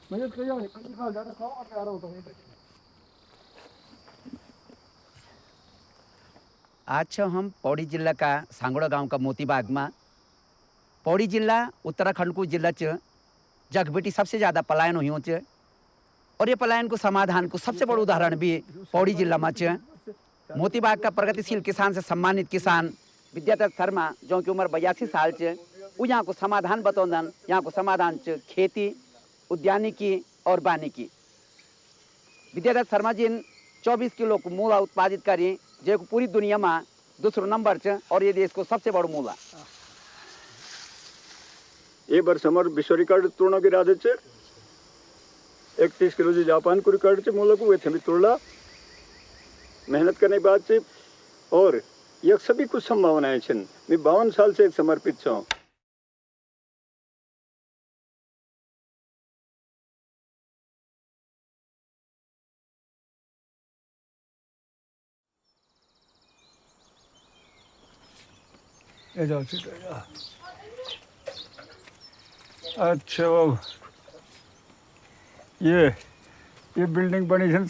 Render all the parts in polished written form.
आज छो हम पौड़ी जिला का सांगोड़ा गांव का मोती बाग में। पौड़ी जिला उत्तराखंड को जिला च जग बेटी सबसे ज़्यादा पलायन हुई च, और ये पलायन को समाधान को सबसे बड़ा उदाहरण भी पौड़ी जिला में च। मोती बाग का प्रगतिशील किसान से सम्मानित किसान विद्यादत्त शर्मा, जो की उम्र 82 साल च, वो यहाँ को समाधान बतौंदन। यहाँ को समाधान च खेती, उद्यानिकी और वानिकी। विद्यादत्त शर्मा जी 24 किलो को मूला उत्पादित करी, जो पूरी दुनिया में दूसरा नंबर च, और ये देश को सबसे बड़ा मूला। ये वर्ष हमारे विश्व रिकॉर्ड तोड़ना के इरादे से 31 किलो जो जापान को रिकॉर्ड से मूला को वे थे भी तोड़ा मेहनत करने के बाद से, और ये सभी कुछ संभावनाएं छन। मैं 52 साल से एक समर्पित छूं। अच्छा ये बिल्डिंग बनी छन,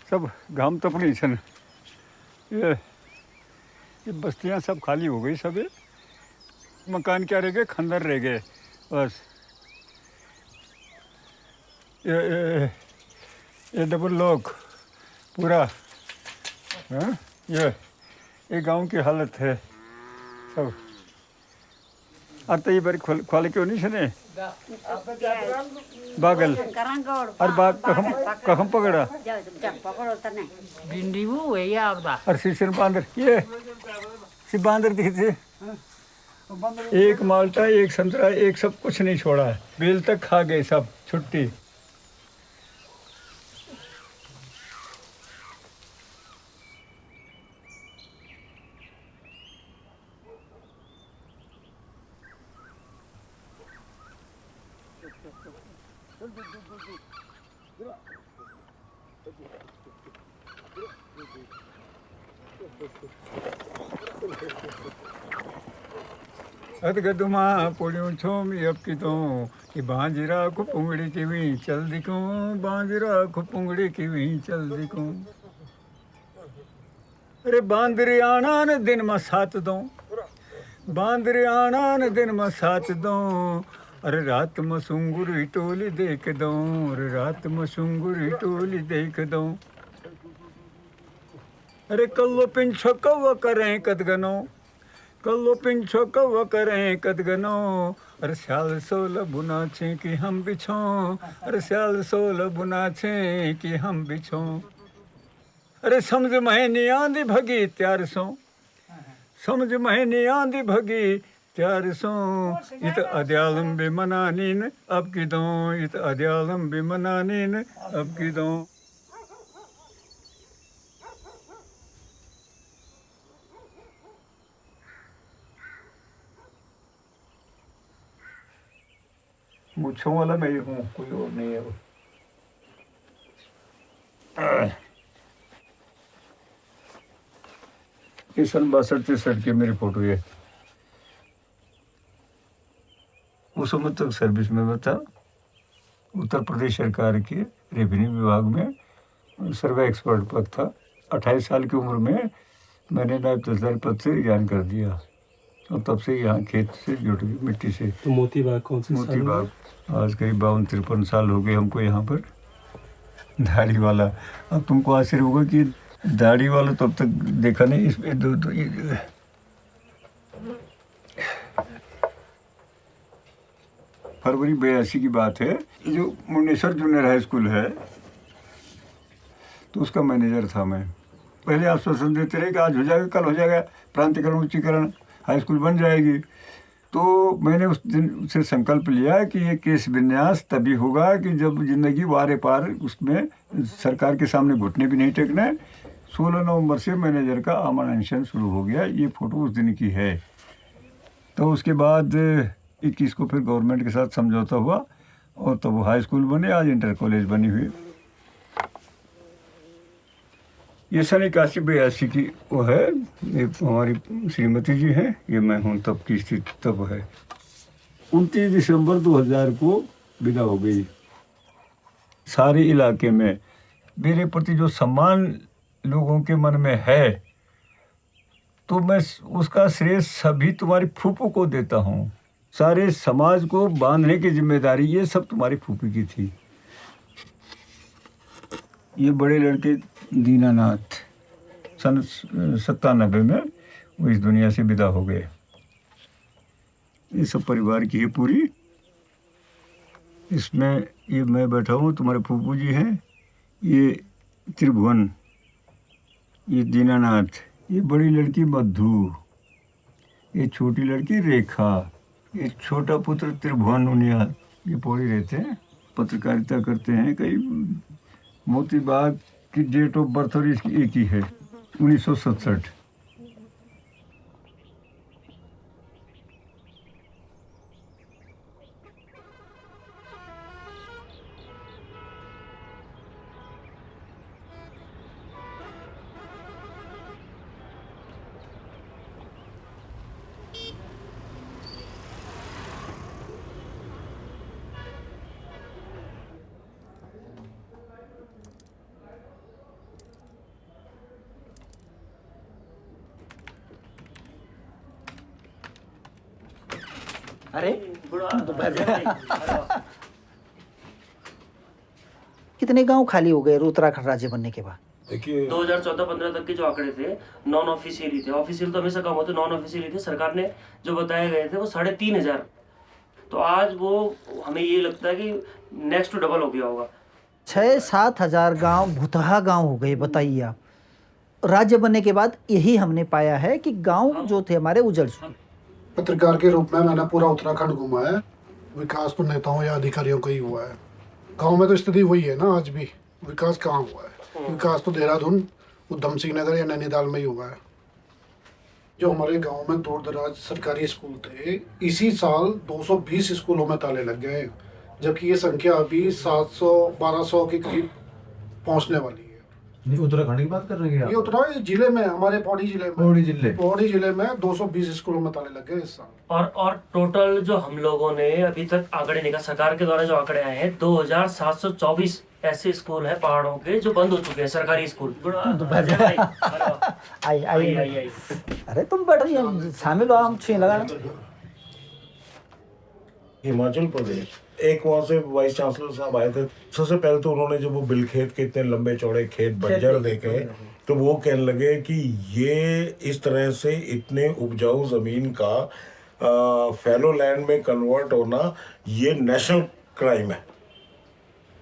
सब गांव तपड़ी छन। ये बस्तियां सब खाली हो गई, सब मकान क्या रह गए, खंडर रह गए बस। ये डबल लॉक पूरा। हाँ, ये गांव की हालत है सब। ये बारी खोले क्यों नहीं सने बागल और बाग कखम पकड़ा भिंडी वो है या आपदा और सिर बांदर, ये सिर बांदर दिखे थे। एक माल्टा, एक संतरा, एक सब कुछ नहीं छोड़ा है, बेल तक खा गए सब। छुट्टी अदगदुमा पुड़ियों छोमी अब की तो कि बांजरा को पुंगड़ी की भी चल दिखूं, बांजरा को पुंगड़ी की भी चल दिखूं। अरे बांदरी आना न दिन में साथ दो, बांदरी आना न दिन में साथ दो। अरे रात में सुंगुरी टोली देख दो, अरे रात में सुंगुरी टोली देख दो। अरे कल्लो पिंछो कव्वा करें कदगनो, कल्लो पिंछो कव्वा करें कदगनो। अरे स्याल सोल बुना छे कि हम बिछो, अरे स्याल सोल बुना छे कि हम बिछो। अरे समझ महीनी आंधी भगी त्यार सो, समझ महीनी आंधी भगी त्यार सो। इत अदयालम भी मनानीन अब की दो, इत अदयालम भी मनानीन अब की दो। मुझों वाला मैं हूँ, कोई और नहीं है वो। ये सन 62-63 की मेरी फोटो है। उस समय तक सर्विस में मैं था, उत्तर प्रदेश सरकार के रेवेन्यू विभाग में सर्वे एक्सपर्ट पद था। 28 साल की उम्र में मैंने नायब तहसीलदार पद से रिजाइन कर दिया, और तब से यहाँ खेत से जुड़ गई, मिट्टी से। तो मोती बाग कौन से मोती बाग आज करीब 52-53 साल हो गए हमको यहाँ पर। दाढ़ी वाला, अब तुमको आश्चर्य होगा कि दाढ़ी वाला तो अब तक देखा नहीं। इसमें दो फरवरी 82 की बात है। जो मुंडेश्वर जूनियर हाई स्कूल है, तो उसका मैनेजर था मैं। पहले आश्वासन देते रहे कि आज हो जाएगा, कल हो जाएगा, प्रांतीकरण उच्चीकरण हाई स्कूल बन जाएगी। तो मैंने उस दिन से संकल्प लिया कि ये केस विन्यास तभी होगा कि जब जिंदगी वारे पार उसमें सरकार के सामने घुटने भी नहीं टेकना। 16 नवंबर से मैनेजर का आमंत्रण शुरू हो गया। ये फ़ोटो उस दिन की है। तो उसके बाद 21 को फिर गवर्नमेंट के साथ समझौता हुआ, और तब वो हाई स्कूल बने, आज इंटर कॉलेज बनी हुई। ये सन 81-82 की वो है। ये हमारी श्रीमती जी हैं, ये मैं हूँ तब की स्थिति तब है। 29 दिसंबर 2000 को विदा हो गई। सारे इलाके में मेरे प्रति जो सम्मान लोगों के मन में है, तो मैं उसका श्रेय सभी तुम्हारी फूफू को देता हूँ। सारे समाज को बांधने की जिम्मेदारी ये सब तुम्हारी फूफी की थी। ये बड़े लड़के दीनानाथ सन 97 में वो इस दुनिया से विदा हो गए। ये सब परिवार की है पूरी। इसमें ये मैं बैठा हूँ, तुम्हारे फूफू जी हैं, ये त्रिभुवन, ये दीनानाथ, ये बड़ी लड़की मधु, ये छोटी लड़की रेखा, ये छोटा पुत्र त्रिभुवन उनिया। ये पौड़ी रहते हैं, पत्रकारिता करते हैं। कई मोती बाग की डेट ऑफ बर्थ और इसकी एक ही है, 1967। अरे कितने गांव खाली हो गए उत्तराखंड राज्य बनने के बाद? देखिए 2014-15 तक के जो आंकड़े थे नॉन ऑफिशियली थे। ऑफिशियल तो हमेशा कम होते, नॉन ऑफिशियली थे। सरकार ने जो बताए गए थे वो 3,500। तो आज वो हमें ये लगता है कि नेक्स्ट टू डबल हो गया होगा। 6-7 हजार गांव भुतहा गांव हो गए। बताइए आप, राज्य बनने के बाद यही हमने पाया है कि गांव जो थे हमारे उजड़ चुके। पत्रकार के रूप में मैंने पूरा उत्तराखंड घूमा है। विकास तो नेताओं या अधिकारियों का ही हुआ है। गांव में तो स्थिति वही है ना, आज भी विकास कहाँ हुआ है? विकास तो देहरादून, उधम सिंह नगर या नैनीताल में ही हुआ है। जो हमारे गांव में दूर दराज सरकारी स्कूल थे, इसी साल 220 स्कूलों में ताले लग गए, जबकि ये संख्या अभी 700-1200 के करीब पहुंचने वाली है। उत्तराखंड की बात कर रहे हैं? ये उत्तराखंड जिले में, हमारे पौड़ी जिले में 220 स्कूलों में ताले लग गए इस साल। और टोटल जो हम लोगों ने अभी तक आंकड़े निकाल, सरकार के द्वारा जो आंकड़े आए हैं, 2724 ऐसे स्कूल हैं पहाड़ों के जो बंद हो चुके हैं, सरकारी स्कूल। आई। अरे तुम बैठ रही शामिल हो, हम छीन लगा। हिमाचल प्रदेश, एक वहाँ से वाइस चांसलर साहब आए थे। सबसे पहले तो उन्होंने जब वो बिलखेत के इतने लंबे चौड़े खेत बंजर देखे, तो वो कहने लगे कि ये इस तरह से इतने उपजाऊ जमीन का फैलो लैंड में कन्वर्ट होना ये नेशनल क्राइम है।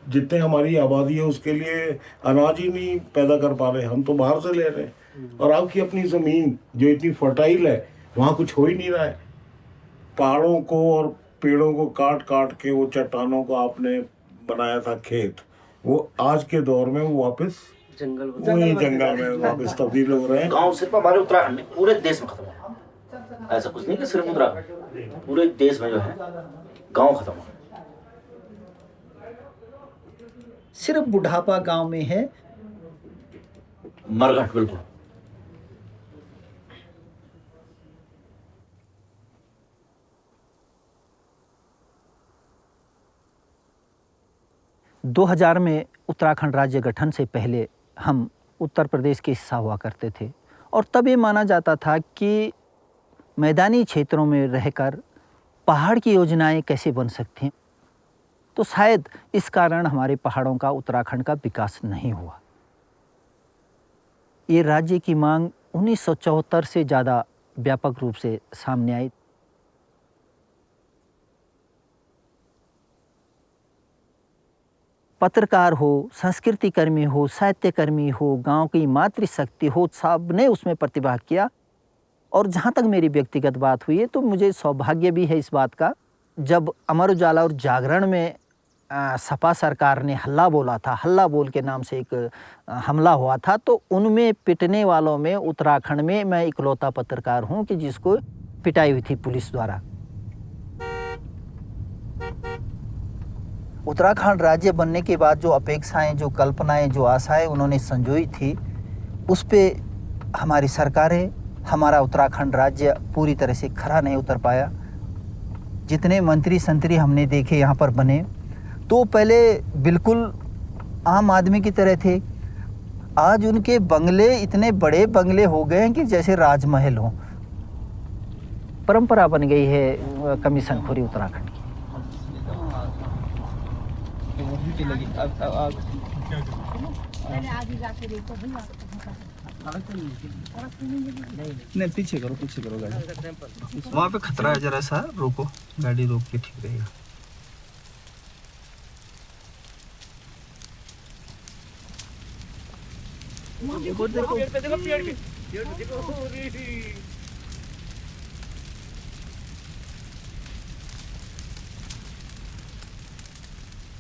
जितने हमारी आबादी है उसके लिए अनाज ही नहीं पैदा कर पा रहे, हम तो बाहर से ले रहे हैं। और आपकी अपनी ज़मीन जो इतनी फर्टाइल है, वहाँ कुछ हो ही नहीं रहा है। पहाड़ों को और पेड़ों को काट काट के वो चट्टानों को आपने बनाया था खेत, वो आज के दौर में वो वापस जंगल में वापस तब्दील हो रहे हैं। गांव सिर्फ हमारे उत्तराखंड में, पूरे देश में खत्म हो। ऐसा कुछ नहीं कि सिर्फ उत्तराखंड, पूरे देश में जो है गांव खत्म हो। सिर्फ बुढ़ापा गांव में है, मरघट बिल्कुल। – 2000 में उत्तराखंड राज्य गठन से पहले हम उत्तर प्रदेश के हिस्सा हुआ करते थे, और तब ये माना जाता था कि मैदानी क्षेत्रों में रहकर पहाड़ की योजनाएं कैसे बन सकती हैं। तो शायद इस कारण हमारे पहाड़ों का, उत्तराखंड का विकास नहीं हुआ। ये राज्य की मांग 1974 से ज़्यादा व्यापक रूप से सामने आई। पत्रकार हो, संस्कृति कर्मी हो, साहित्य कर्मी हो, गांव की मातृशक्ति हो, सब ने उसमें प्रतिभाग किया। और जहाँ तक मेरी व्यक्तिगत बात हुई है, तो मुझे सौभाग्य भी है इस बात का, जब अमर उजाला और जागरण में सपा सरकार ने हल्ला बोला था, हल्ला बोल के नाम से एक हमला हुआ था, तो उनमें पिटने वालों में उत्तराखंड में मैं इकलौता पत्रकार हूँ कि जिसको पिटाई हुई थी पुलिस द्वारा। उत्तराखंड राज्य बनने के बाद जो अपेक्षाएं, जो कल्पनाएं, जो आशाएं उन्होंने संजोई थी, उस पे हमारी सरकारें, हमारा उत्तराखंड राज्य पूरी तरह से खरा नहीं उतर पाया। जितने मंत्री संतरी हमने देखे यहाँ पर बने, तो पहले बिल्कुल आम आदमी की तरह थे। आज उनके बंगले इतने बड़े बंगले हो गए हैं कि जैसे राजमहल हो। परंपरा बन गई है कमीशन खोरी उत्तराखंड की। नहीं, पीछे करो गाड़ी। वहाँ पे खतरा है, जरा सा रोको, गाड़ी रोक के ठीक रहेगा।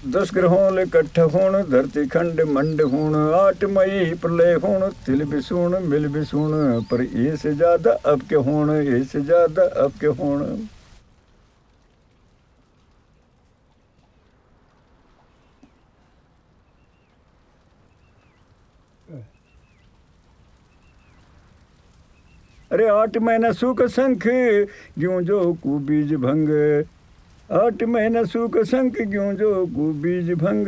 दस ग्रहों इकट्ठ होण धरती खंड मंड होण 8 मई प्रलय होण तिल बिसूण मिल बिसूण पर ये से ज्यादा अब के होण ये से ज्यादा अब के होण। अरे 8 महीना सुख संख ग्यों जो कु बीज भंग 8 महीना सुख संख ग्यों जो कु बीज भंग।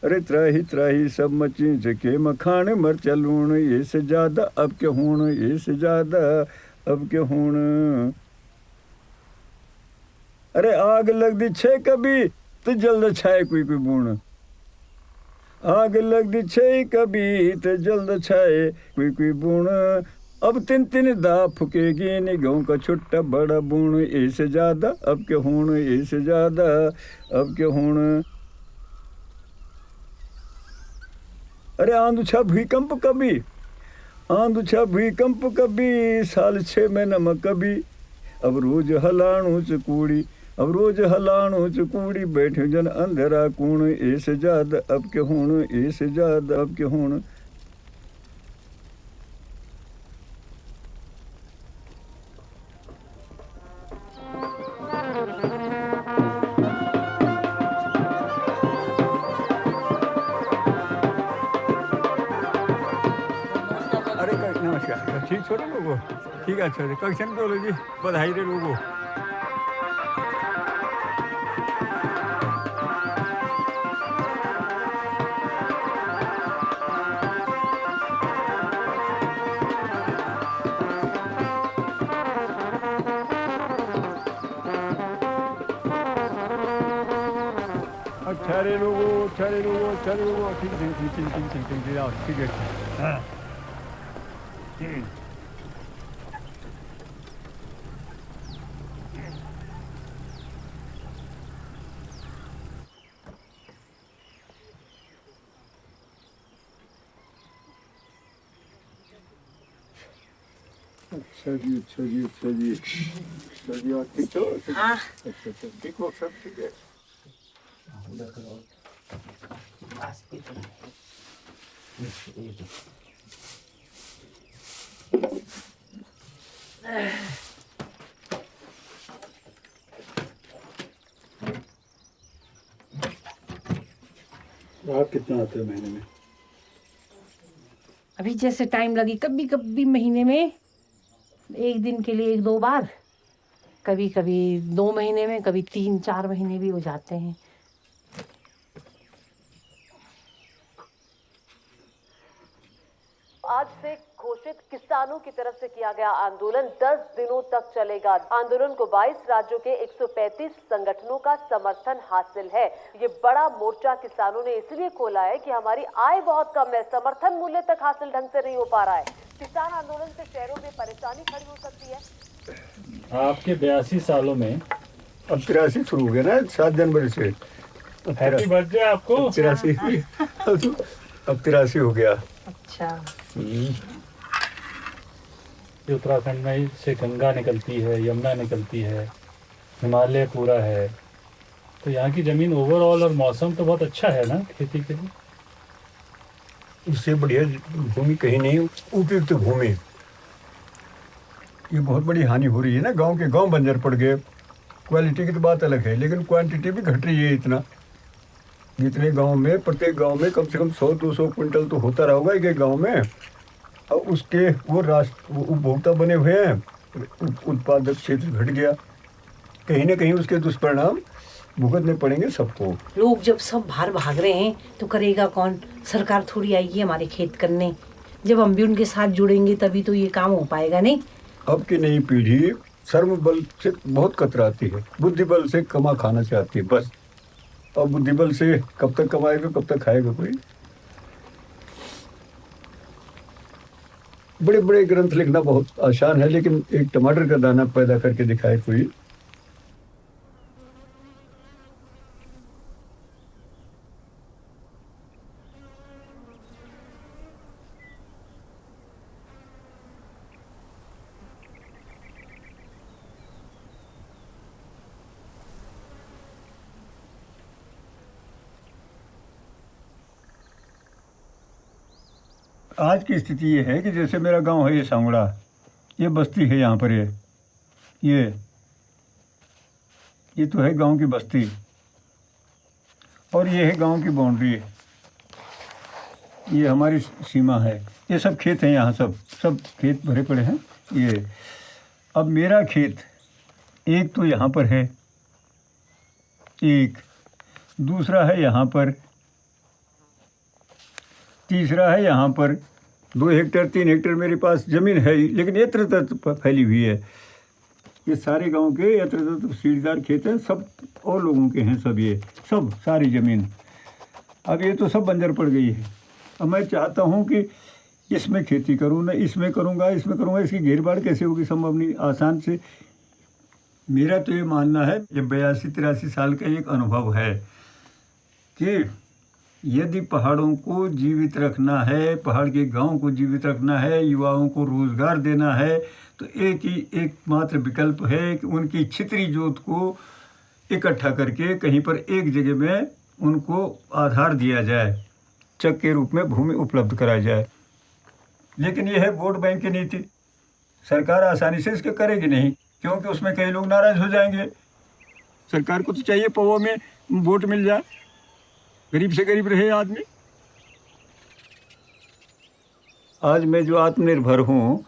अरे त्राही त्राही सब मची जके मखान मर चलूण ये से ज्यादा अब के होण ये से ज्यादा अब के होण। अरे आग लग दी छे कभी तो जल्द छाए कोई कोई बूण आग लग दी छे कभी तो जल्द छाए कोई कोई बूण। अब तिन तिन दा फुकेगी निगाहों का छुट्टा बड़ा बूण ऐसे ज्यादा अब के होण ऐसे ज्यादा अब के होण। अरे आंदुछा भूकंप कभी आंदुछा भूकंप कभी साल 6 महीना में कभी। अब रोज हलाणु चकूड़ी अब रोज हलाणु चकूड़ी बैठे जन अंधेरा कूण ऐसे ज्यादा अब के होण ऐसे ज्यादा अब के होण। नमस्कार, ठीक छोड़ो लोगों, ठीक है छोड़े कक्शन बोलो जी, बधाई रे लोगों। ठहरे लोगों, ठीक है, ठीक है, हाँ। अच्छा जी और ठीक हो? हाँ। अच्छा ठीक हो, सब ठीक है। आप कितना आते हो महीने में? अभी जैसे टाइम लगी, कभी कभी महीने में 1 दिन के लिए 1-2 बार, कभी कभी 2 महीने में, कभी 3-4 महीने भी हो जाते हैं। आज से घोषित किसानों की तरफ से किया गया आंदोलन 10 दिनों तक चलेगा। आंदोलन को 22 राज्यों के 135 संगठनों का समर्थन हासिल है। ये बड़ा मोर्चा किसानों ने इसलिए खोला है कि हमारी आय बहुत कम है, समर्थन मूल्य तक हासिल ढंग से नहीं हो पा रहा है। किसान आंदोलन से शहरों में परेशानी खड़ी हो सकती है। आपके 82 सालों में अब 83 शुरू हो गया ना 7 जनवरी से। हैप्पी बर्थडे आपको। 83 अब 83 हो गया। अच्छा। उत्तराखंड में से गंगा निकलती है, यमुना निकलती है, हिमालय पूरा है, तो यहाँ की ज़मीन ओवरऑल और मौसम तो बहुत अच्छा है ना खेती के लिए। इससे बढ़िया भूमि कहीं नहीं, उपयुक्त भूमि। ये बहुत बड़ी हानि हो रही है ना, गांव के गांव बंजर पड़ गए। क्वालिटी की तो बात अलग है, लेकिन क्वांटिटी भी घट रही है इतना। जितने गांव में, प्रत्येक गांव में कम से कम 100-200 क्विंटल तो होता रहा होगा एक गांव में। और उसके वो उपभोक्ता बने हुए हैं, उत्पादक क्षेत्र घट गया। कहीं ना कहीं उसके दुष्परिणाम भुगतने पड़ेंगे सबको। लोग जब सब बाहर भाग रहे हैं तो करेगा कौन? सरकार थोड़ी आएगी हमारे खेत करने। जब हम भी उनके साथ जुड़ेंगे तभी तो ये काम हो पाएगा। नहीं, अब की नई पीढ़ी श्रम बल से बहुत कतराती है, बुद्धि बल से कमा खाना चाहती है बस। और बुद्धि बल से कब तक कमाएगा, कब तक खाएगा कोई? बड़े बड़े ग्रंथ लिखना बहुत आसान है, लेकिन एक टमाटर का दाना पैदा करके दिखाए कोई। आज की स्थिति ये है कि जैसे मेरा गांव है ये सांगड़ा, ये बस्ती है यहाँ पर, ये तो है गांव की बस्ती, और ये है गांव की बाउंड्री, ये हमारी सीमा है। ये सब खेत हैं यहाँ, सब खेत भरे पड़े हैं ये। अब मेरा खेत एक तो यहाँ पर है, एक दूसरा है यहाँ पर, तीसरा है यहाँ पर। 2 हेक्टेयर 3 हेक्टेयर मेरे पास ज़मीन है, लेकिन यत्र तत्र फैली हुई है। ये सारे गांव के यत्र तत्र सीढ़ीदार खेत हैं, सब और लोगों के हैं, सब ये सब सारी ज़मीन। अब ये तो सब बंजर पड़ गई है। अब मैं चाहता हूँ कि इसमें खेती करूँ, ना इसमें करूँगा, इसकी घेरबाड़ कैसे होगी? संभव नहीं आसान से। मेरा तो ये मानना है, जब 82-83 साल का एक अनुभव है कि यदि पहाड़ों को जीवित रखना है, पहाड़ के गांव को जीवित रखना है, युवाओं को रोज़गार देना है, तो एकमात्र विकल्प है कि उनकी छितरी जोत को इकट्ठा करके कहीं पर एक जगह में उनको आधार दिया जाए, चक के रूप में भूमि उपलब्ध कराई जाए। लेकिन यह है वोट बैंक की नीति। सरकार आसानी से इसके करेगी नहीं, क्योंकि उसमें कई लोग नाराज़ हो जाएंगे। सरकार को तो चाहिए पवों में वोट मिल जाए, गरीब से गरीब रहे आदमी। आज मैं जो आत्मनिर्भर हूँ,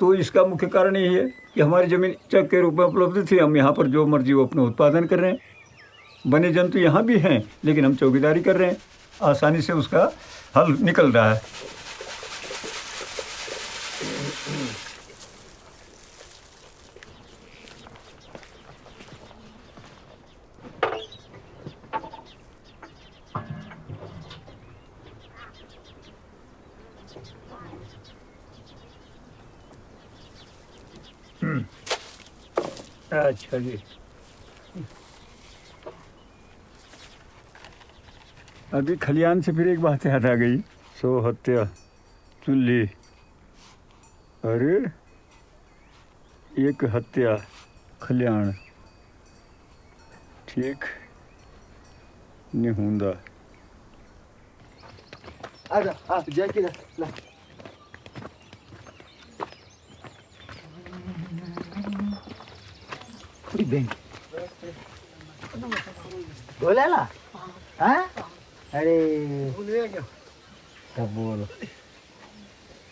तो इसका मुख्य कारण यही है कि हमारी ज़मीन चक के रूप में उपलब्ध थी। हम यहाँ पर जो मर्जी वो अपना उत्पादन कर रहे हैं। वन्य जंतु यहाँ भी हैं, लेकिन हम चौकीदारी कर रहे हैं, आसानी से उसका हल निकल रहा है। अच्छा जी, अभी खलियान से फिर एक बात याद आ गई। 100 हत्या चुल्ली, अरे 1 हत्या खलियान, ठीक निहुंदा। बोला ना? हाँ? अरे तब बोलो।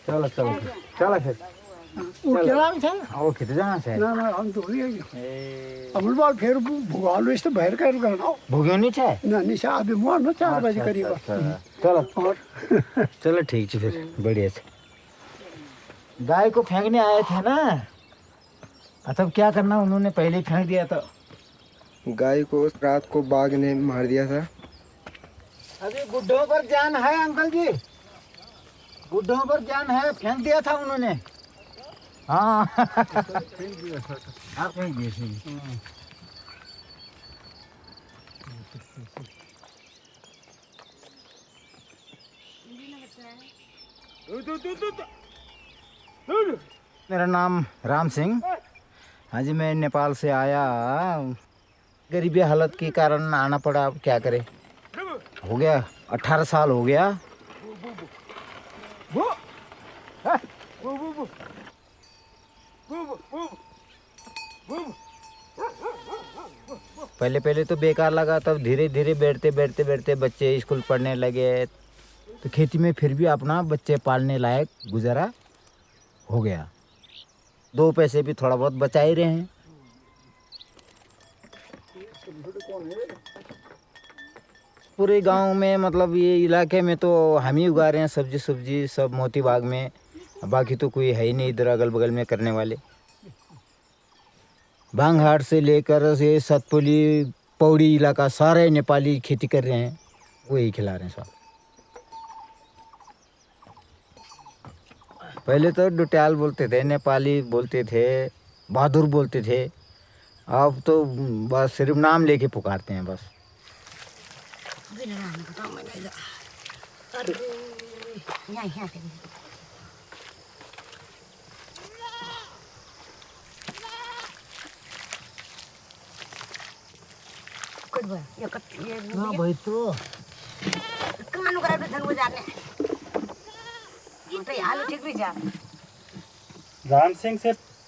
चलो फिर। ओके तो जाना चाहिए ना हम तो अमल बाल फिर भुगालो इस तो बाहर कर करना भोगियो नहीं चाहे ना निशा अभी मुआ ना 4 बजे करीब। चलो ठीक है फिर, बढ़िया से। गाय को फेंकने आए थे ना, तब क्या करना? उन्होंने पहले ही फेंक दिया था। गाय को उस रात को बाघ ने मार दिया था। अभी बुड्ढों पर जान है अंकल जी, बुड्ढों पर जान है, फेंक दिया था उन्होंने। हाँ फेंक दिया था, आप फेंक दिए। मेरा नाम राम सिंह। हाँ जी, मैं नेपाल से आया, गरीबी हालत के कारण आना पड़ा। अब क्या करें, हो गया 18 साल हो गया। पहले तो बेकार लगा, तब धीरे धीरे बैठते बच्चे स्कूल पढ़ने लगे, तो खेती में फिर भी अपना बच्चे पालने लायक गुजारा हो गया। 2 पैसे भी थोड़ा बहुत बचा ही रहे हैं। पूरे गांव में मतलब ये इलाके में तो हम ही उगा रहे हैं सब्जी सब्जी सब मोती बाग में, बाकी तो कोई है ही नहीं इधर अगल बगल में करने वाले। भांगहाट से लेकर ये सतपुली पौड़ी इलाका सारे नेपाली खेती कर रहे हैं, वही खिला रहे हैं सब। पहले तो डुट्याल बोलते थे, नेपाली बोलते थे, बहादुर बोलते थे, अब तो बस सिर्फ नाम लेके पुकारते हैं बस। भाई तो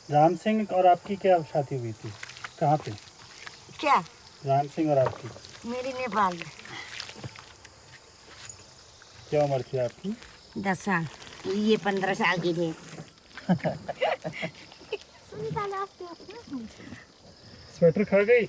राम सिंह और आपकी क्या शादी हुई थी, कहाँ पे? क्या राम सिंह और आपकी? मेरी नेपाल में। क्या उम्र थी आपकी? 10 साल, ये 15 साल की थी। स्वेटर खा गई?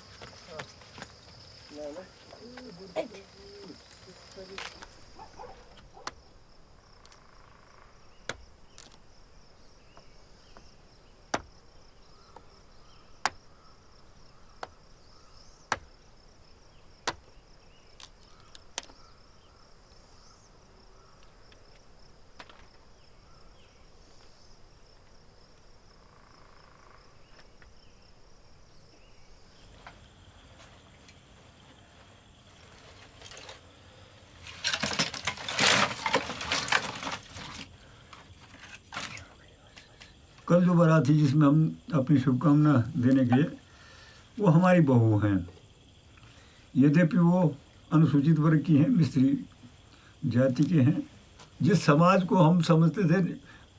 कल जो बारात थी जिसमें हम अपनी शुभकामना देने गए, वो हमारी बहू हैं। यद्यपि वो अनुसूचित वर्ग की हैं, मिस्त्री जाति के हैं। जिस समाज को हम समझते थे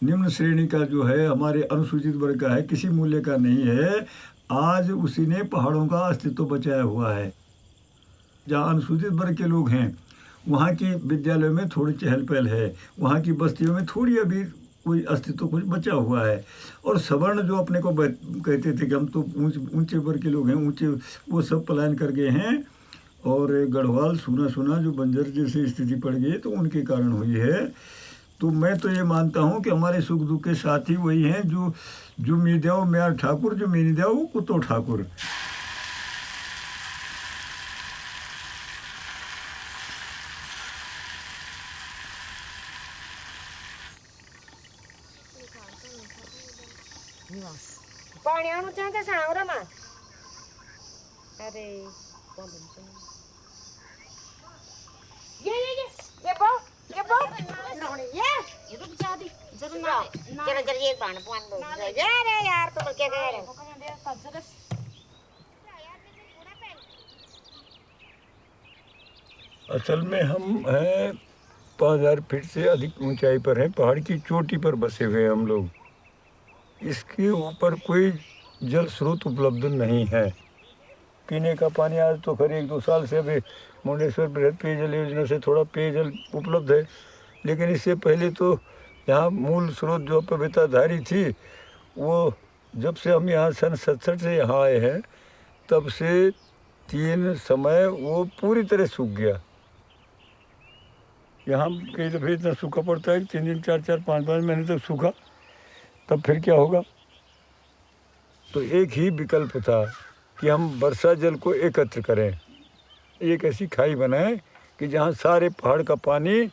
निम्न श्रेणी का जो है, हमारे अनुसूचित वर्ग का है, किसी मूल्य का नहीं है, आज उसी ने पहाड़ों का अस्तित्व बचाया हुआ है। जहाँ अनुसूचित वर्ग के लोग हैं वहाँ के विद्यालयों में थोड़ी चहल पहल है, वहाँ की बस्तियों में थोड़ी अभी कोई अस्तित्व कुछ बचा हुआ है। और सवर्ण जो अपने को कहते थे कि हम तो ऊंचे वर्ग के लोग हैं, ऊंचे, वो सब पलायन कर गए हैं। और गढ़वाल सूना सूना जो बंजर जैसी स्थिति पड़ गई तो उनके कारण हुई है। तो मैं तो ये मानता हूँ कि हमारे सुख दुख के साथी वही हैं जो मीडियाओं म्यार ठाकुर, जो मीडियाओं वो कुतो ठाकुर। पानी आउनु चाहिन्छ साउरामा। अरे ये बहु ये रुक जा दी जरूर ना जरा ये बाण पान दो यार यार तुम क्या कह रहे हो? असल में हम हैं 5000 फीट से अधिक ऊंचाई पर हैं, पहाड़ की चोटी पर बसे हुए हैं हम लोग। इसके ऊपर कोई जल स्रोत उपलब्ध नहीं है। पीने का पानी आज तो खैर 1-2 साल से अभी मुंडेश्वर बृहद पेयजल योजना से थोड़ा पेयजल उपलब्ध है, लेकिन इससे पहले तो यहाँ मूल स्रोत जो पवित्रधारी थी, वो जब से हम यहाँ सन 67 से यहाँ आए हैं तब से 3 समय वो पूरी तरह सूख गया। यहाँ कई दफ़े इतना सूखा पड़ता है कि 3 दिन 4-4 5-5 महीने तक सूखा, तब फिर क्या होगा। तो एक ही विकल्प था कि हम वर्षा जल को एकत्र करें, एक ऐसी खाई बनाएं कि जहाँ सारे पहाड़ का पानी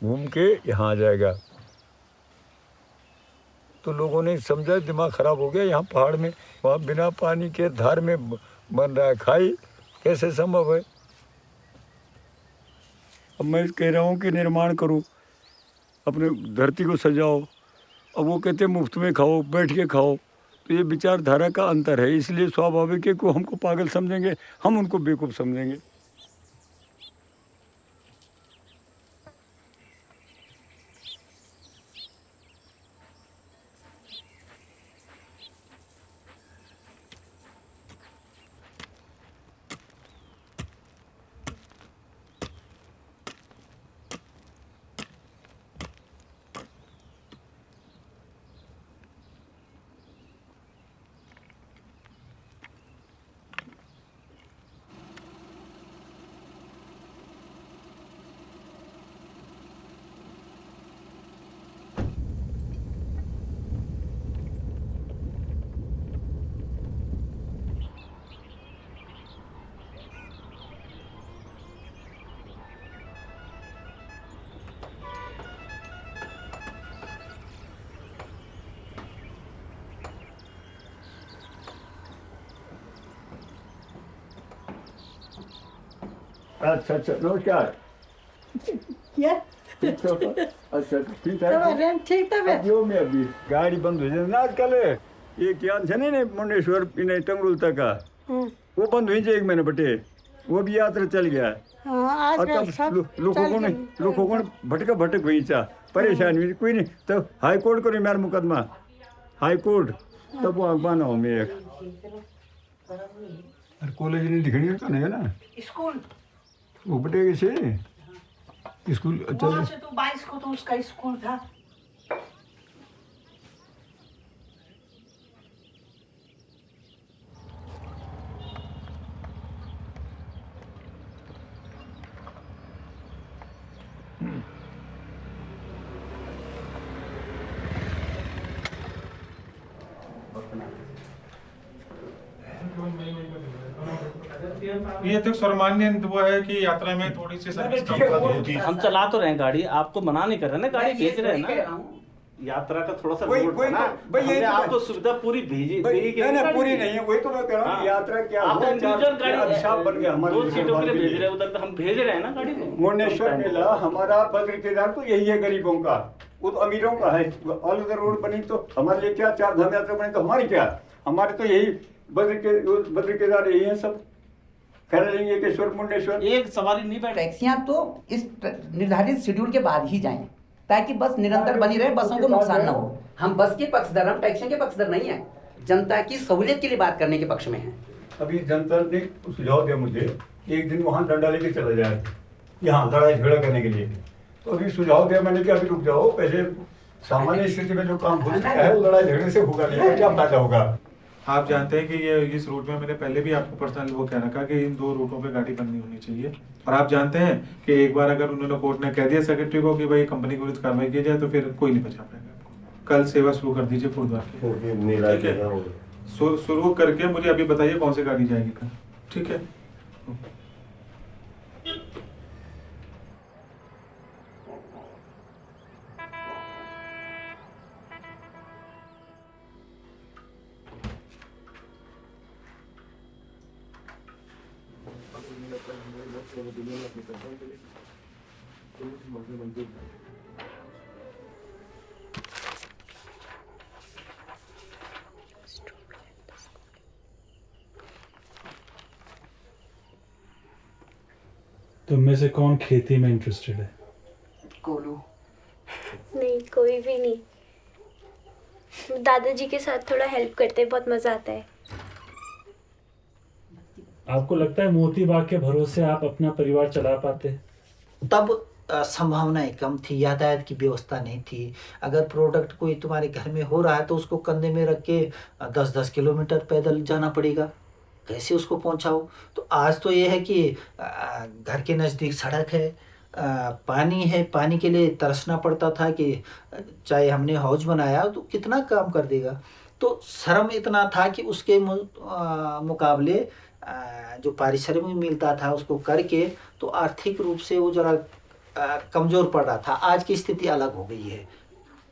घूम के यहाँ आ जाएगा। तो लोगों ने समझा, दिमाग ख़राब हो गया, यहाँ पहाड़ में वहाँ बिना पानी के धार में बन रहा है खाई, कैसे संभव है। अब मैं कह रहा हूँ कि निर्माण करो, अपने धरती को सजाओ। अब वो कहते हैं मुफ्त में खाओ, बैठ के खाओ। तो ये विचारधारा का अंतर है, इसलिए स्वाभाविक है कि हमको पागल समझेंगे, हम उनको बेवकूफ़ समझेंगे। अच्छा अच्छा, नमस्कार। क्या अच्छा ठीक है। ठीक था अब यो में अभी गाड़ी बंद हो जाए ना आजकल, ये क्या है नहीं मुंडेश्वर इन्हें टंगरूल तक का वो बंद हुई एक महीने बटे, वो भी यात्रा चल गया। और तब लोगों को भटक हुई चा परेशानी हुई, कोई नहीं तो हाई कोर्ट करो मेरा मुकदमा, हाई कोर्ट तब वो बना हो मैं कॉलेज नहीं दिखनी तो नहीं है ना स्कूल वो बटे से स्कूल। वहाँ से तो 22 को तो उसका स्कूल था। ये तो सर्वमान्य वो है कि यात्रा में थोड़ी सी सर्विस कम कर होती है। हम चला तो रहे हैं गाड़ी, आपको मना नहीं कर रहे ना, गाड़ी भेज रहे हैं ना। यात्रा का थोड़ा सा लोड था ना, हमने आपको सुविधा पूरी भेजी। नहीं पूरी नहीं है, वही तो मैं कह रहा हूँ। यात्रा क्या आप इंडिविजुअल गाड़ी अभिशाप बन गया हमारे 2 सीटों के लिए भेज रहे हैं, उधर हम भेज रहे हैं ना गाड़ी को। मुंडेश्वर मेला हमारा बद्र केदार तो यही है गरीबों का, वो तो अमीरों का है। ऑल ओवर रोड बनी तो हमारे लिए क्या, 4 धाम यात्रा बनी तो हमारी क्या, हमारे तो यही बद्र केदार यही है सब। केश्वर मुंडेश्वर एक सवारी नहीं बैठ। टैक्सियां तो इस निर्धारित शेड्यूल के बाद ही जाएं ताकि बस निरंतर बनी रहे, बसों को नुकसान ना हो। हम बस के पक्षधर, हम टैक्सियों के पक्षधर नहीं है, जनता की सहूलियत के लिए बात करने के पक्ष में है। अभी जनता ने सुझाव दिया मुझे एक दिन वहाँ डंडा लेके चला जाए यहाँ लड़ाई झगड़ा करने के लिए, तो अभी सुझाव दिया मैंने कि अभी रुक जाओ, पहले सामान्य स्थिति में जो काम हो सकता है वो लड़ाई झगड़े से होगा नहीं, क्या फायदा होगा। आप जानते हैं कि ये इस रूट में मैंने पहले भी आपको पर्सनल वो कह रखा कि इन 2 रूटों पे गाड़ी बंद नहीं होनी चाहिए। और आप जानते हैं कि एक बार अगर उन्होंने कोर्ट ने कह दिया सेक्रेटरी को कि भाई कंपनी को विरुद्ध कार्रवाई की जाए तो फिर कोई नहीं बचा पाएगा आपको। कल सेवा शुरू कर दीजिए फुटबाल की, ठीक है? शुरू करके मुझे अभी बताइए कौन सी गाड़ी जाएगी कल, ठीक है? तुम में से कौन खेती में इंटरेस्टेड है? कोलू। नहीं, कोई भी नहीं। दादाजी के साथ थोड़ा हेल्प करते, बहुत मजा आता है। आपको लगता है मोती बाग के भरोसे आप अपना परिवार चला पाते? तब संभावनाएं कम थी, यातायात की व्यवस्था नहीं थी। अगर प्रोडक्ट कोई तुम्हारे घर में हो रहा है तो उसको कंधे में रख के 10-10 किलोमीटर पैदल जाना पड़ेगा, कैसे उसको पहुंचाओ। तो आज तो ये है कि घर के नज़दीक सड़क है, पानी है, पानी के लिए तरसना पड़ता था कि चाहे हमने हौज बनाया तो कितना काम कर देगा। तो श्रम इतना था कि उसके मुकाबले जो पारिश्रमिक मिलता था उसको करके तो आर्थिक रूप से वो जरा कमज़ोर पड़ रहा था। आज की स्थिति अलग हो गई है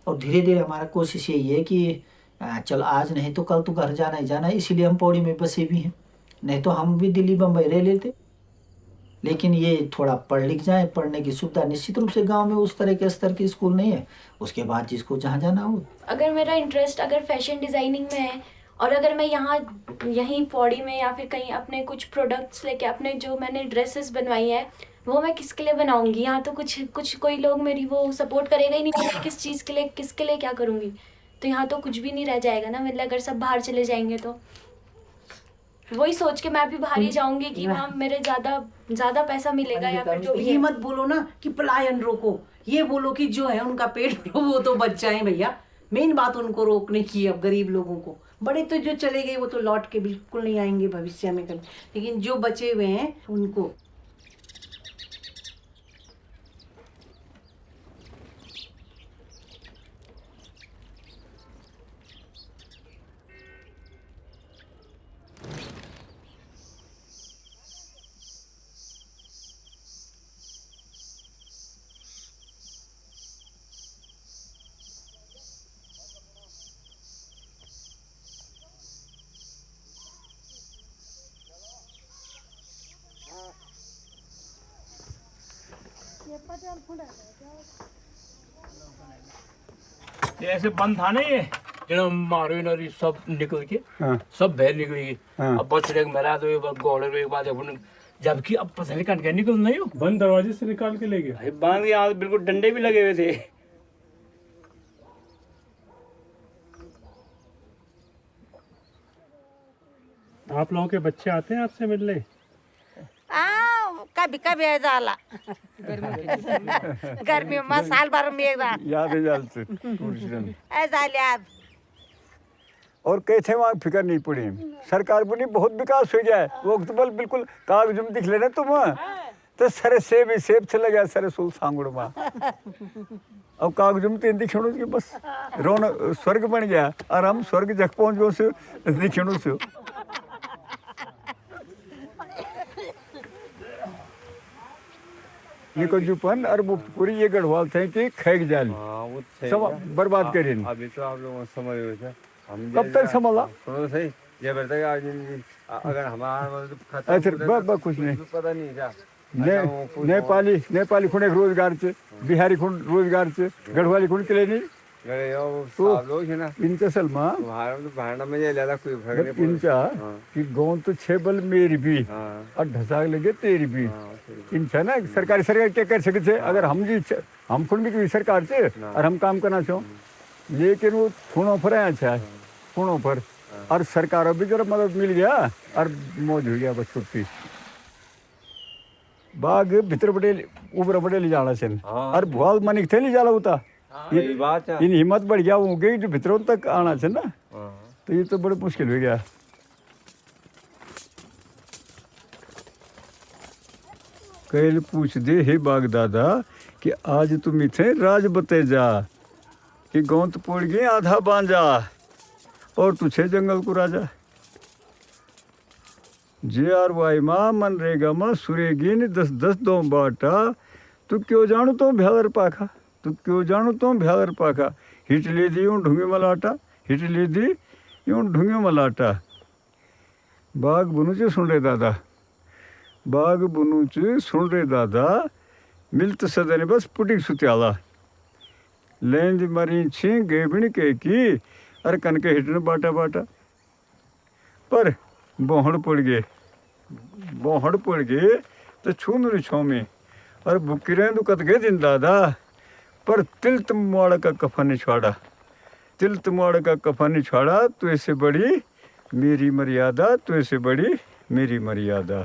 और धीरे धीरे हमारा कोशिश यही है कि चल आज नहीं तो कल तो घर जाना ही जाना है, इसीलिए हम पौड़ी में बसे भी हैं। नहीं तो हम भी दिल्ली बम्बई रह लेते, लेकिन ये थोड़ा पढ़ लिख जाए, पढ़ने की सुविधा निश्चित रूप से गांव में उस तरह के स्तर की स्कूल नहीं है, उसके बाद जिसको जहाँ जाना हो। अगर मेरा इंटरेस्ट अगर फैशन डिज़ाइनिंग में है और अगर मैं यहीं पौड़ी में या फिर कहीं अपने कुछ प्रोडक्ट्स लेके अपने जो मैंने ड्रेसेस बनवाई है वो मैं किसके लिए बनाऊंगी? यहाँ तो कुछ कोई लोग मेरी वो सपोर्ट करेगा ही नहीं, मैं किस चीज़ के लिए किसके लिए क्या करूँगी? तो यहाँ तो कुछ भी नहीं रह जाएगा ना, मतलब अगर सब बाहर चले जाएंगे तो वही सोच के मैं भी बाहर ही जाऊंगी कि वहाँ मेरे ज़्यादा पैसा मिलेगा या फिर जो भी। ये मत बोलो ना कि पलायन रोको, ये बोलो कि जो है उनका पेट भरो वो तो बच जाए भैया। मेन बात उनको रोकने की अब गरीब लोगों को। बड़े तो जो चले गए वो तो लौट के बिल्कुल नहीं आएंगे भविष्य में कभी, लेकिन जो बचे हुए हैं उनको ऐसे बंद था ना ये जो मारो नरी सब निकल के सब बहर निकल गई। अब बछड़े को मरा दो घोड़े के बाद अपन जबकि अब पता नहीं कहाँ निकल नहीं हो बंद दरवाजे से निकाल के ले गए। बांध के यहाँ बिल्कुल डंडे भी लगे हुए थे। आप लोगों के बच्चे आते हैं आपसे मिलने? कभी कभी है जाला गर्मी में साल भर में एक बार याद है जाल से टूरिस्ट ऐसा याद। और कई थे वहाँ फिक्र नहीं पड़ी, सरकार बोली बहुत विकास हो गया है। वो तो बल बिल्कुल कागज में दिख लेना तुम तो सरे सेब ही सेब से लगा सरे सोल सांगुड़ में अब कागज में तीन दिखणु के बस रोन स्वर्ग बन गया और हम स्वर्ग जग पहुँच गए से दिखणु से। निको जुपन और मुफ्तपुरी ये गढ़वाल थे कि खैग जाली बर्बाद करें। अभी तो आप लोगों समझ रहे हम कब तक संभाला? सुनो सही ये बता आज अगर हमारा अच्छा कुछ नहीं पता नहीं क्या नेपाली खुण एक रोजगार से, बिहारी खुण रोजगार से, गढ़वाली खुण के लिए नहीं इनका सलमा भाड़ना में ये ज़्यादा कोई फर्क नहीं इनका कि गाँव तो छे बल मेरी भी और ढसाक लगे तेरी भी इनका ना सरकार क्या कर सके थे अगर हम खुण भी सरकार से और हम काम करना चाहो लेकिन वो खूणों पर आया अच्छा खूणों पर और सरकारों भी जरा मदद मिल गया और मौज हो गया बस छुट्टी बाग भीतर बड़े ऊपर बड़े ले जाना चाहिए और भुआल मनिक थे ले जाला होता इन हिम्मत बढ़ गया वो गई जो भीतरों तक आना चाहिए ना तो ये तो बड़े मुश्किल हो गया। कैल पूछ दे हे बाग दादा कि आज तुम इथे राज बते जा कि गौंत पड़ गई आधा बांजा और तुझे जंगल को राजा JRY माँ मनरेगा माँ सुरेगी ने 10-10 दो बाटा तू क्यों जानू तो भ्यावर पाखा तू क्यों जानू तो भ्यावर पाखा हिट ले दी यूँ ढूंगे मलाटा हिट ले दी यूँ ढूंगे मलाटा बाग बुनुचे सुन रहे दादा बाग बुनुचे सुन रहे दादा मिलत सदने बस पुटिक सुत्याला लेंद मरी छी गेबणी के की अरे कनके हिटने बाटा बाटा पर बोहड़ पड़ गए तो छून छो में और बुकिरें तो कत गए दिन दादा पर तिल तमवाड़ का कफन छाड़ा तिल तमवाड़ का कफन छाड़ा तो ऐसे बड़ी मेरी मर्यादा तो ऐसे बड़ी मेरी मर्यादा।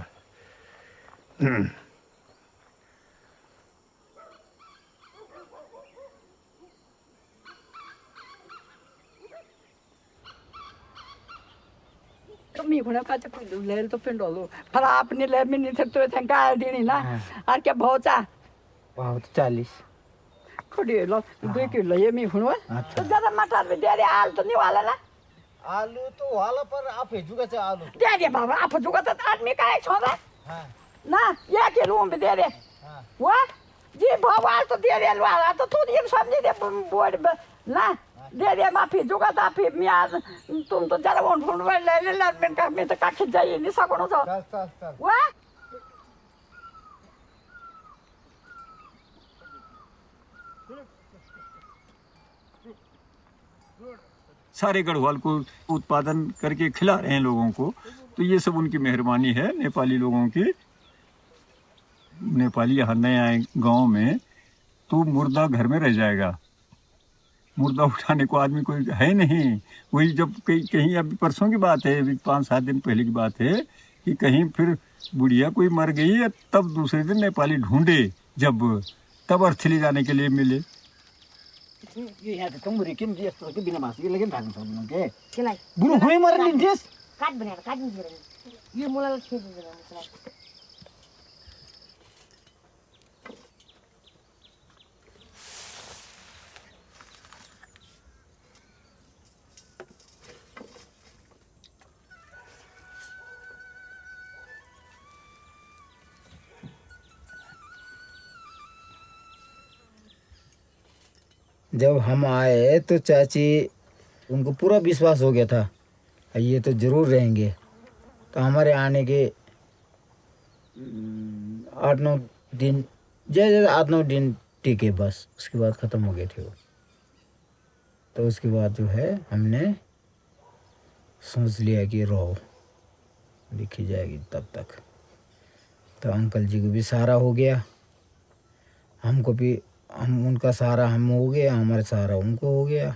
मी होना पाचा पिंडू ले तो पिंडो लो पर आपने ले में नहीं तो थे गाय देनी ना और क्या भौचा बहुत 40 खोड़ी लो 2 किलो ये मी हुआ तो ज्यादा मटर में दे दे आलू तो नहीं वाला ना आलू तो वाला पर आप भेजूगा चाहे आलू दे दे बाबा आप भेजूगा तो आदमी का है छोड़ा ना ये के रूम में दे दे वाह जी भगवान तो दे दे वाला तो तू ये समझ दे बोर्ड ना दे दे माफी जुगा था फिर मैं आज तुम तो जरा वो ढूंढ ले लड़ने का मैं तो काखे जाइए नहीं सकोनो तो वाह सारे गढ़वाल को उत्पादन करके खिला रहे हैं लोगों को तो ये सब उनकी मेहरबानी है नेपाली लोगों की। नेपाली यहाँ नए आए गांव में तो मुर्दा घर में रह जाएगा, मुर्दा उठाने को आदमी कोई है नहीं। वही जब कहीं अभी परसों की बात है, अभी 5-7 दिन पहले की बात है कि कहीं फिर बुढ़िया कोई मर गई है तब दूसरे दिन नेपाली ढूंढे जब तब अर्थी ले जाने के लिए मिले। ये यहाँ तो मुरी किन जिस तरह के बिना मास के लेकिन भागने सोचने के चलाई बुरु हुए मर नहीं जिस काट नहीं ये मोला खेत दे जब हम आए तो चाची उनको पूरा विश्वास हो गया था ये तो ज़रूर रहेंगे। तो हमारे आने के 8-9 दिन जैसे 8-9 दिन टिके बस, उसके बाद ख़त्म हो गए थे वो। तो उसके बाद जो है हमने सोच लिया कि रहो, लिखी जाएगी तब तक। तो अंकल जी को भी सहारा हो गया, हमको भी, हम उनका सहारा हम हो गया, हमारा सहारा उनको हो गया।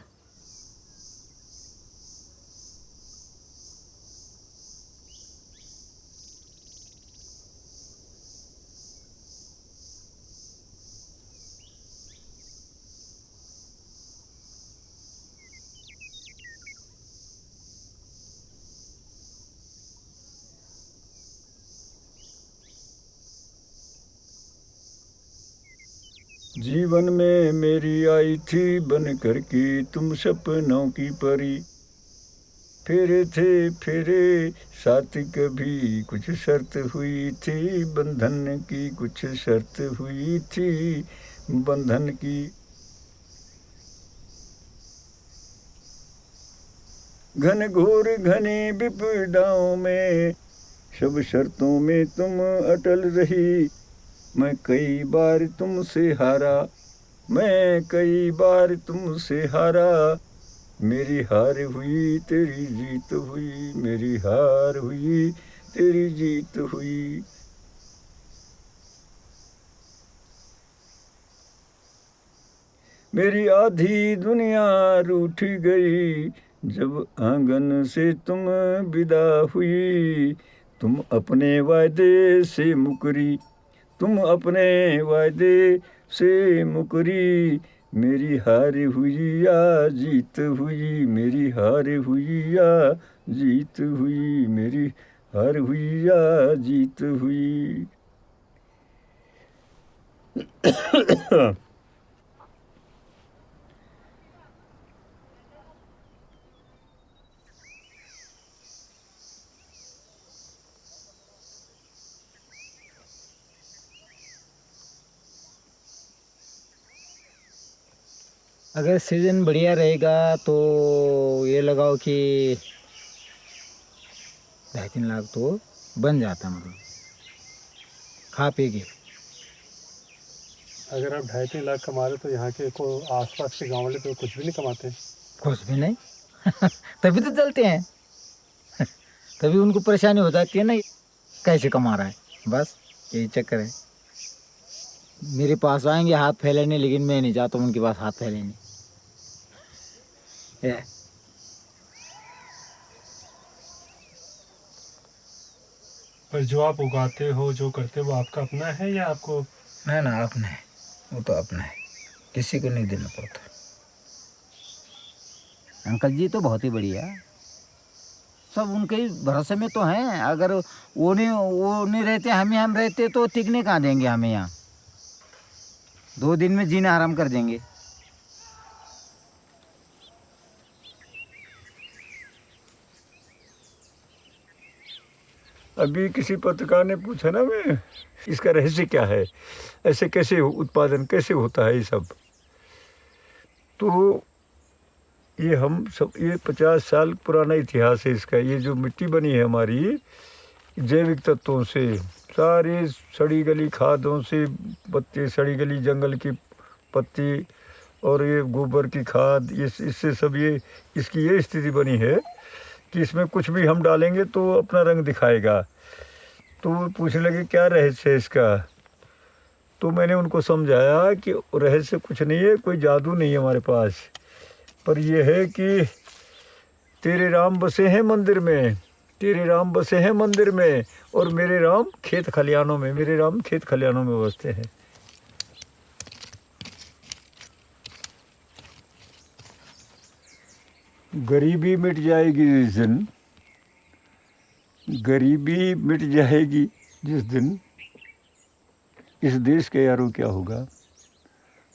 जीवन में मेरी आई थी बन कर की तुम सपनों की परी, फेरे थे फेरे साथ कभी कुछ शर्त हुई थी, बंधन की कुछ शर्त हुई थी, बंधन की। घन घोर घनी विपदाओं में सब शर्तों में तुम अटल रही, मैं कई बार तुमसे हारा, मैं कई बार तुमसे हारा, मेरी हार हुई तेरी जीत हुई, मेरी हार हुई तेरी जीत हुई। मेरी आधी दुनिया रूठ गई जब आंगन से तुम विदा हुई, तुम अपने वायदे से मुकरी, तुम अपने वायदे से मुकरी, मेरी हार हुई या जीत हुई, मेरी हार हुई या जीत हुई, मेरी हार हुई या जीत हुई। अगर सीजन बढ़िया रहेगा तो ये लगाओ कि 2.5-3 लाख तो बन जाता, मतलब खा पी के। अगर आप 2.5-3 लाख कमा रहे तो यहाँ के को आसपास के गांव वाले तो कुछ भी नहीं कमाते? कुछ भी नहीं। तभी तो चलते हैं। तभी उनको परेशानी हो जाती है ना, कैसे कमा रहा है, बस यही चक्कर है। मेरे पास आएंगे हाथ फैलाने, लेकिन मैं नहीं चाहता उनके पास हाथ फैलाने। पर जो आप उगाते हो, जो करते हो, वो आपका अपना है या आपको? ना ना, अपना है, वो तो अपना है, किसी को नहीं देना पड़ता। अंकल जी तो बहुत ही बढ़िया, सब उनके ही भरोसे में तो हैं। अगर वो नहीं रहते, हम रहते तो टिकने कहाँ देंगे हमें यहाँ। 2 दिन में जीना आराम कर देंगे। अभी किसी पत्रकार ने पूछा ना, मैं इसका रहस्य क्या है, ऐसे कैसे उत्पादन कैसे होता है ये सब। तो ये हम सब, ये 50 साल पुराना इतिहास है इसका। ये जो मिट्टी बनी है हमारी, जैविक तत्वों से, सारी सड़ी गली खादों से, पत्ती सड़ी गली जंगल की पत्ती और ये गोबर की खाद, ये इससे सब ये इसकी ये स्थिति बनी है कि इसमें कुछ भी हम डालेंगे तो अपना रंग दिखाएगा। तो पूछने लगे क्या रहस्य है इसका। तो मैंने उनको समझाया कि रहस्य कुछ नहीं है, कोई जादू नहीं है हमारे पास, पर यह है कि तेरे राम बसे हैं मंदिर में, तेरे राम बसे हैं मंदिर में, और मेरे राम खेत खलियानों में, मेरे राम खेत खलियानों में बसते हैं। गरीबी मिट जाएगी जिस दिन, गरीबी मिट जाएगी जिस दिन, इस देश के यारों क्या होगा।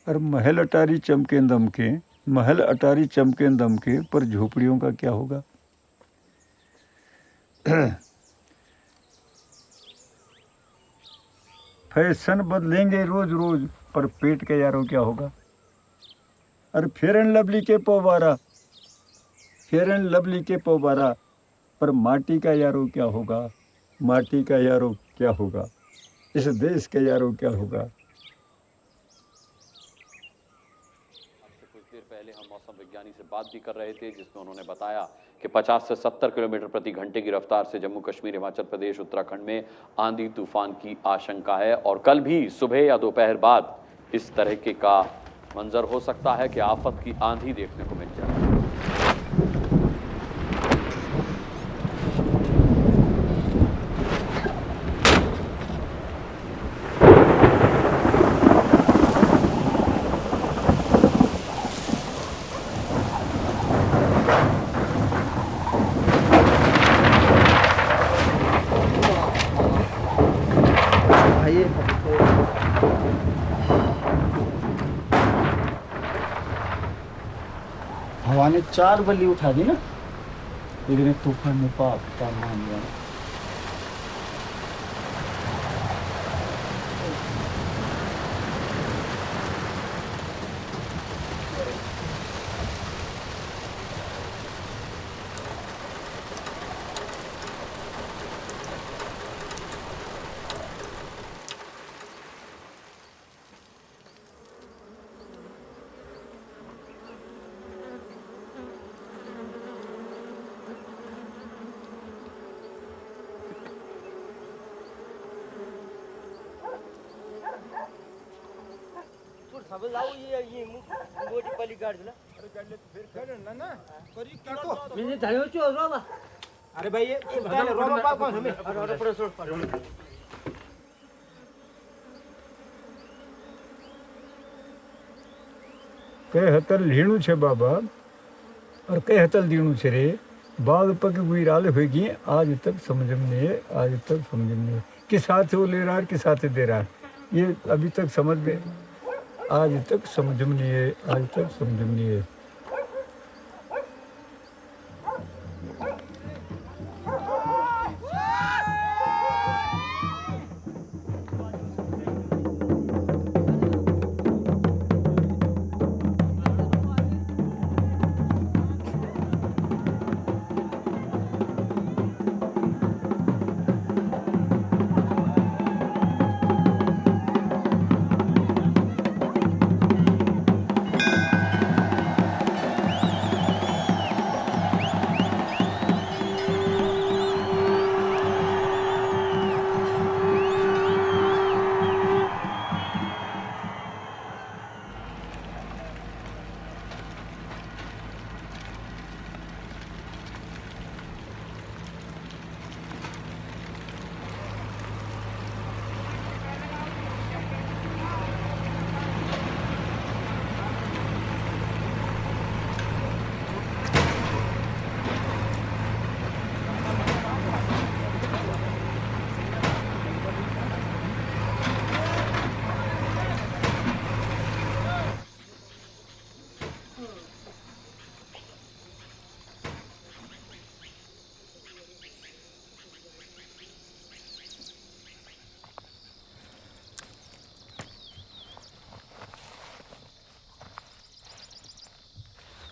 और महल अटारी चमके दमके, महल अटारी चमके दमके, पर झोपड़ियों का क्या होगा। फैशन बदलेंगे रोज रोज, पर पेट के यारों क्या होगा। और फेयर एंड लवली के पौबारा, फेयर एंड लवली के पौबारा, पर माटी का यारों क्या होगा, माटी का यारों क्या होगा, इस देश के यारों क्या होगा। विज्ञानी से बात भी कर रहे थे, जिसमें उन्होंने बताया कि 50 से 70 किलोमीटर प्रति घंटे की रफ्तार से जम्मू कश्मीर, हिमाचल प्रदेश, उत्तराखंड में आंधी तूफान की आशंका है और कल भी सुबह या दोपहर बाद इस तरह के का मंजर हो सकता है कि आफत की आंधी देखने को मिल जाए। हवा ने 4 बल्ली उठा दी ना, लेकिन तूफान में पाप मान लिया। अरे भाई ये कई हतल लीणु छे बाबा और कई हतल दीणु छे रे बाग पक हुई राल होगी आज तक समझ में नहीं है, आज तक समझ में नहीं है किस हाथ से वो ले रहा है किस हाथ से दे रहा है, ये अभी तक समझ में आज तक समझ में नहीं है, आज तक समझ में नहीं है।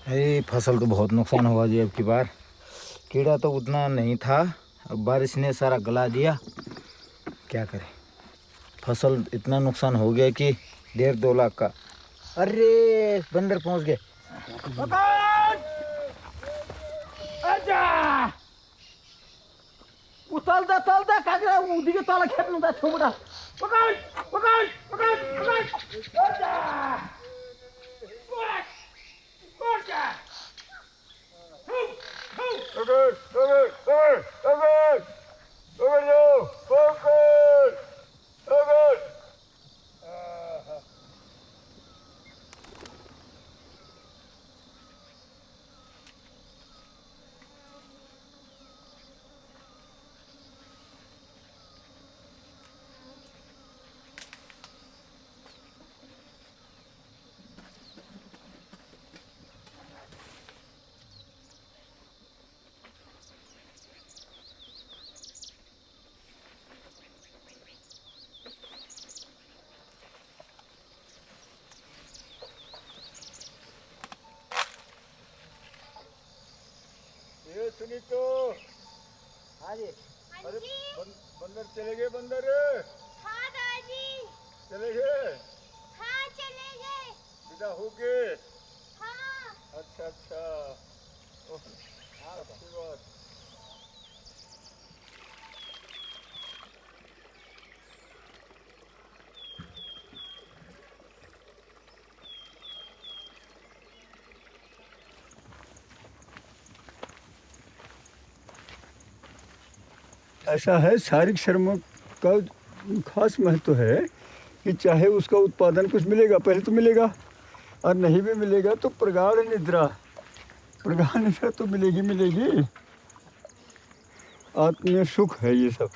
अरे फसल तो बहुत नुकसान हुआ जी अब की बार। कीड़ा तो उतना नहीं था, अब बारिश ने सारा गला दिया, क्या करें। फसल इतना नुकसान हो गया कि 1.5-2 लाख का। अरे बंदर पहुंच गए। उताल दे कागरा उदिके तल खेप्नु त छोबडा पकड पकड पकड पकड सुनीतो हाँ जी अरे बंदर चले गए बंदर हाँ दादी चले गए हाँ चले गए विदा हो गए हाँ अच्छा ऐसा है, शारीरिक श्रम का खास महत्व है कि चाहे उसका उत्पादन कुछ मिलेगा, पहले तो मिलेगा, और नहीं भी मिलेगा तो प्रगाढ़ निद्रा तो मिलेगी मिलेगी। आत्मीय सुख है ये सब।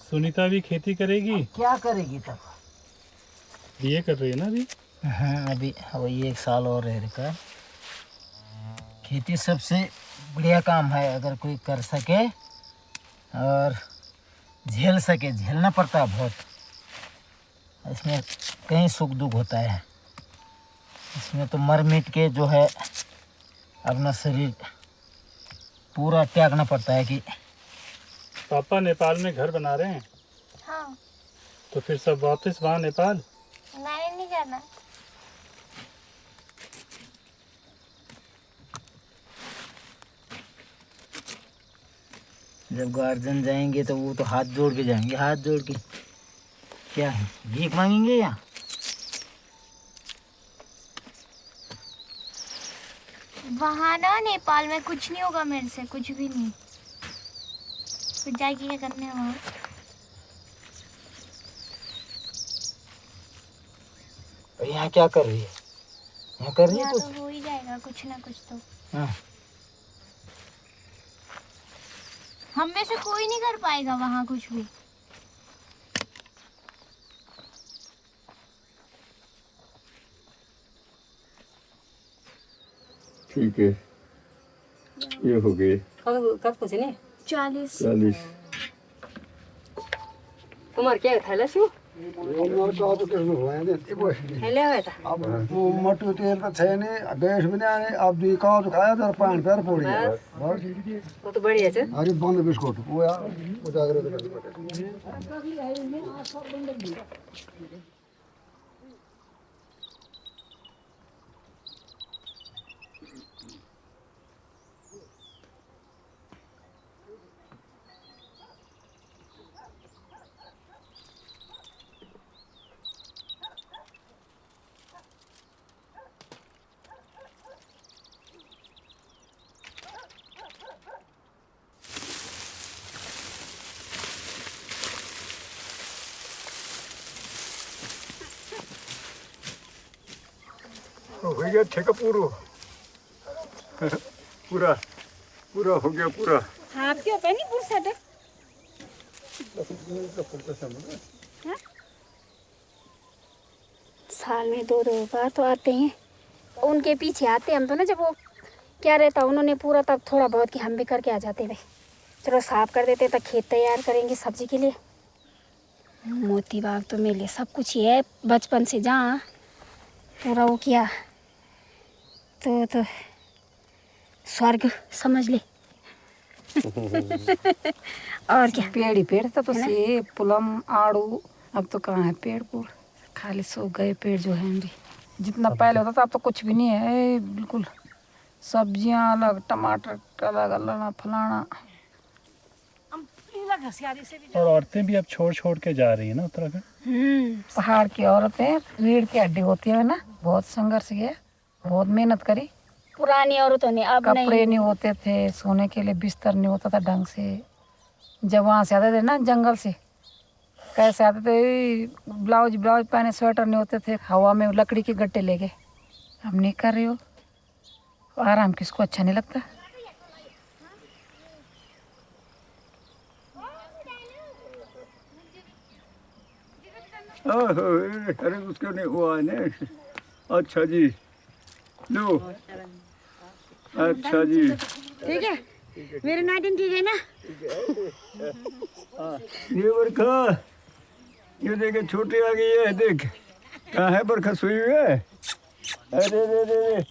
सुनीता भी खेती करेगी? क्या करेगी तब? ये कर रही है ना अभी? हाँ, अभी वही 1 साल और रह का। खेती सबसे बढ़िया काम है, अगर कोई कर सके और झेल सके। झेलना पड़ता है बहुत, इसमें कहीं सुख दुख होता है। इसमें तो मर मिट के जो है अपना शरीर पूरा त्यागना पड़ता है। कि पापा नेपाल में घर बना रहे हैं? हाँ। तो फिर सब वापस वहाँ नेपाल? मैंने नहीं जाना। जब गार्जियन जाएंगे तो वो तो हाथ जोड़ के जाएंगे। हाथ जोड़ के क्या है, भीख मांगेंगे या? वहाँ ना नेपाल में कुछ नहीं होगा मेरे से, कुछ भी नहीं। फिर जाएगी क्या करने वहाँ? यहाँ क्या कर रही है? यहाँ कर रही है यहाँ कुछ? तो हो ही जाएगा कुछ ना कुछ तो। हाँ। हम में से कोई नहीं कर पाएगा वहाँ कुछ भी। ठीक है, ये हो गए कब कुछ नहीं 40। उमर क्या था लसु उमर का तो किसमें हुआ है ने हेले हुआ था। अब वो मटू तेल का छे ने गैस भी नहीं आने। अब दी का तो खाया तो पान पैर फोड़ी है। वो तो बढ़िया है। अरे बंद बिस्कुट वो यार वो जागरे हो गया ठेका पूरा पूरा पूरा हो गया पूरा। हाथ क्यों पहनी बुरसट? साल में 2 बार तो आते हैं। उनके पीछे आते हम तो ना, जब वो क्या रहता उन्होंने पूरा तब थोड़ा बहुत कि हम भी करके आ जाते भाई। चलो साफ कर देते तो खेत तैयार करेंगे सब्जी के लिए। मोती बाग तो मेरे लिए सब कुछ ही है। बचपन से जहाँ पूरा वो किया तो स्वर्ग समझ ले। और क्या पेड़ ही पेड़ था तो सेब पुलम आड़ू। अब तो कहाँ है पेड़ पूड़, खाली सूख गए पेड़ जो हैं भी। जितना पहले होता था अब तो कुछ भी नहीं है बिल्कुल। सब्जियां अलग, टमाटर अलग अलग, फलाना। और औरतें भी अब छोड़ छोड़ के जा रही है ना उत्तराखंड। पहाड़ की औरतें रीढ़ की हड्डी होती है ना, बहुत संघर्ष किया, बहुत मेहनत करी। पुरानी औरतों ने अब कपड़े नहीं होते थे, सोने के लिए बिस्तर नहीं होता था ढंग से। जब वहाँ से आते थे ना जंगल से, कैसे आते थे, ब्लाउज पहने, स्वेटर नहीं होते थे, हवा में लकड़ी के गट्टे लेके। अब नहीं कर रही हो, आराम किसको अच्छा नहीं लगता। अरे उसको नहीं हुआ है। अच्छा जी लो, अच्छा जी ठीक है। मेरे नाटिन ठीक है ना? ये बरखा, ये देखे छोटी आ गई है। देख कहाँ है बरखा, सोई हुई है। अरे रे रे रे।